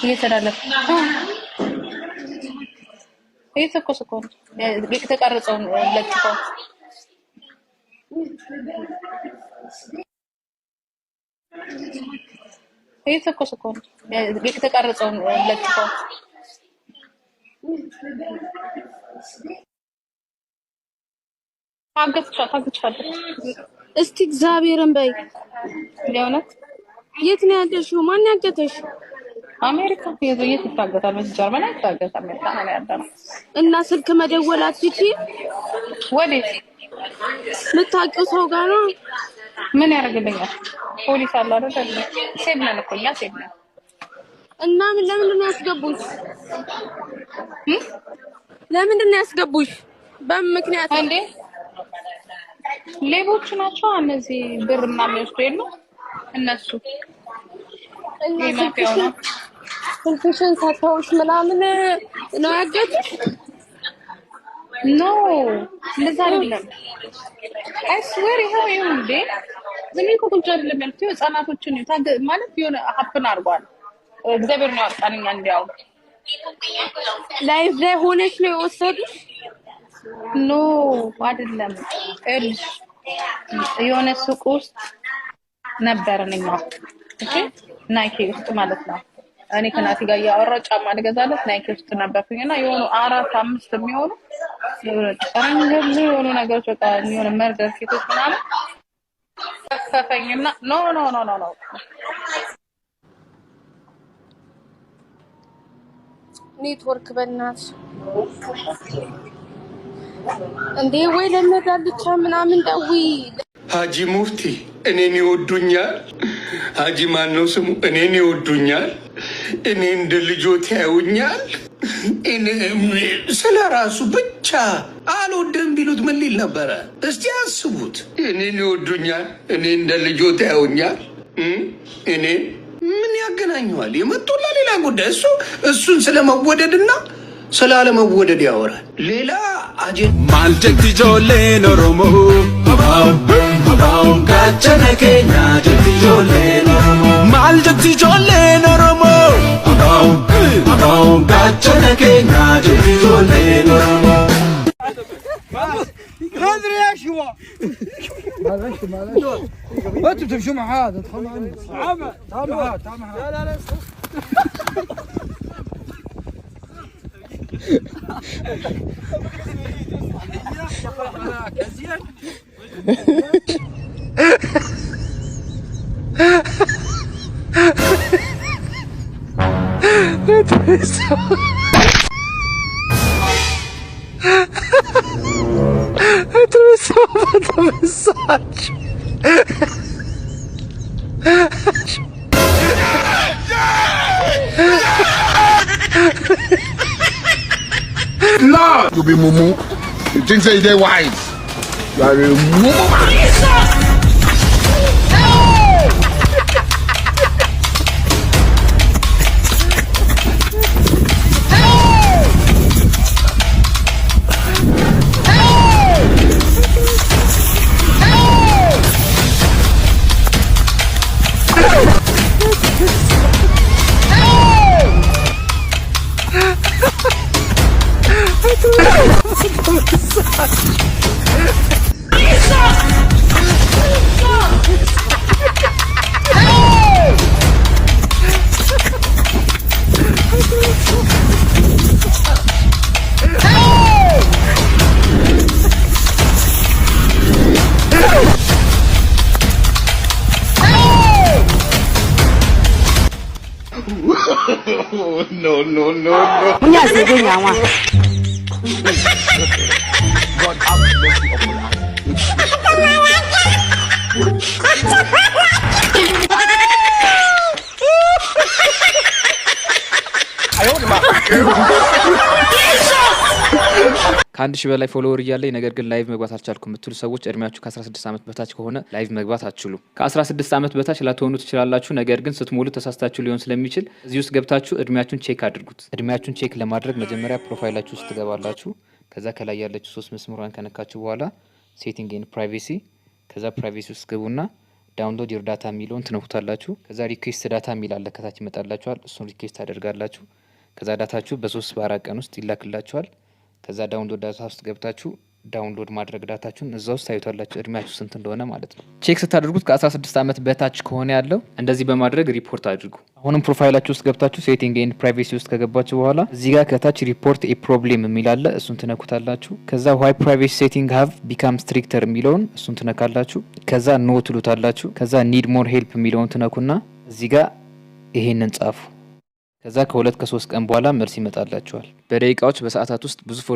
እየተላለፈ እየተኮሰ እኮ ነው የተቀረጸውን ለጥፈው እየተኮሰ እኮ ነው የተቀረጸውን ለጥፈው ታግቻለሁ። እስቲ እግዚአብሔርን በይ ለእውነት የት ነው ያለሽው? ማን ያገተሽ? አሜሪካ የት ይታገታል? ጀርመን አይታገታም። አሜሪካ ነው ያለው። እና ስልክ መደወል አትችይም? ወዴት? የምታውቂው ሰው ጋር ነው? ምን ያደርግልኛል? ፖሊስ አለ አይደል? ሴብ ነን እኮ እኛ ሴብ ነን። እና ለምንድን ነው ያስገቡሽ? ለምንድን ነው ያስገቡሽ? በምን ምክንያት እንዴ? ሌቦች ናቸው እነዚህ ብር ምናምን የሚወስዱ የሉ እነሱ ስልክሽን ሰጥተውሽ ምናምን ነው ያገቱሽ? ኖ እንደዛ አይደለም። አይ ስዌር ይሄው እንዴ ዝም ብሎ ቁጭ አይደለም ያልኩት ህፃናቶችን ማለት የሆነ ሀፕን አድርጓል። እግዚአብሔር ነው ያወጣልኝ። እንዲያው ላይቭ ላይ ሆነሽ ነው የወሰዱሽ? ኖ አይደለም። የሆነ ሱቅ ውስጥ ነበርንኛ። እሺ ናይኪ ውስጥ ማለት ነው። እኔ ከናቲ ጋር ያወራው ጫማ ልገዛለት ናይኪ ውስጥ ነበርኩኝና የሆኑ 4-5 የሚሆኑ የሆኑ ነገሮች በቃ የሆነ መርደር ፊቶች ምናምን ከፈፈኝና ኖ ኔትወርክ በእናትሽ እንዴ ወይ ለነዳልቻ ምናምን ደውይ። ሀጂ ሙፍቲ እኔን ይወዱኛል። ሀጂ ማን ነው ስሙ? እኔን ይወዱኛል። እኔ እንደ ልጆት ያዩኛል። ስለ ራሱ ብቻ አልወደም ቢሉት ምን ሊል ነበረ? እስቲ አስቡት። እኔን ይወዱኛል። እኔ እንደ ልጆት ያዩኛል። እኔ ምን ያገናኘዋል? የመጡላ ሌላ ጉዳይ። እሱን ስለመወደድና ስላለመወደድ ያወራል። ሌላ ማልጀግቲ ጆሌን ኦሮሞ ጋቸነ ኬኛ ጀግቲ ጆሌን ኦሮሞ ማልጀግቲ ጆሌን ኦሮሞ ጋቸነ ኬኛ ጀግቲ ጆሌን ኦሮሞ غادر يا شوا معلش انتوا بتمشوا مع هذا ادخل معنا تعال معاه لا No! You be mumu. You think say they wise. You are a mumu man. No. Punya segenya mah. God have mercy upon us. ከአንድ ሺህ በላይ ፎሎወር እያለኝ ነገር ግን ላይቭ መግባት አልቻልኩም የምትሉ ሰዎች እድሜያችሁ ከ16 ዓመት በታች ከሆነ ላይቭ መግባት አትችሉ። ከ16 ዓመት በታች ላትሆኑ ትችላላችሁ። ነገር ግን ስትሞሉ ተሳስታችሁ ሊሆን ስለሚችል እዚህ ውስጥ ገብታችሁ እድሜያችሁን ቼክ አድርጉት። እድሜያችሁን ቼክ ለማድረግ መጀመሪያ ፕሮፋይላችሁ ውስጥ ትገባላችሁ። ከዛ ከላይ ያለችው 3 መስመሯን ከነካችሁ በኋላ ሴቲንግ ኤንድ ፕራይቬሲ፣ ከዛ ፕራይቬሲ ውስጥ ግቡና ዳውንሎድ ዮር ዳታ የሚለውን ትነኩታላችሁ። ከዛ ሪኩዌስት ዳታ የሚል አለ ከታች ይመጣላችኋል። እሱን ሪኩዌስት ታደርጋላችሁ። ከዛ ዳታችሁ በ3 በ4 ቀን ውስጥ ይላክላችኋል። ከዛ ዳውንሎድ ዳታ ውስጥ ገብታችሁ ዳውንሎድ ማድረግ ዳታችሁን እዛ ውስጥ ታዩታላችሁ እድሜያችሁ ስንት እንደሆነ ማለት ነው። ቼክ ስታደርጉት ከ16 ዓመት በታች ከሆነ ያለው እንደዚህ በማድረግ ሪፖርት አድርጉ። አሁንም ፕሮፋይላችሁ ውስጥ ገብታችሁ ሴቲንግ ኤንድ ፕራይቬሲ ውስጥ ከገባችሁ በኋላ እዚህ ጋር ከታች ሪፖርት ኤ ፕሮብሌም የሚል አለ። እሱን ትነኩታላችሁ። ከዛ ዋይ ፕራይቬሲ ሴቲንግ ሃቭ ቢካም ስትሪክተር የሚለውን እሱን ትነካላችሁ። ከዛ ኖ ትሉታላችሁ። ከዛ ኒድ ሞር ሄልፕ የሚለውን ትነኩና እዚህ ጋር ይሄንን ጻፉ። ከዛ ከ2 ከ3 ቀን በኋላ መልስ ይመጣላችኋል። በደቂቃዎች በሰዓታት ውስጥ ብዙ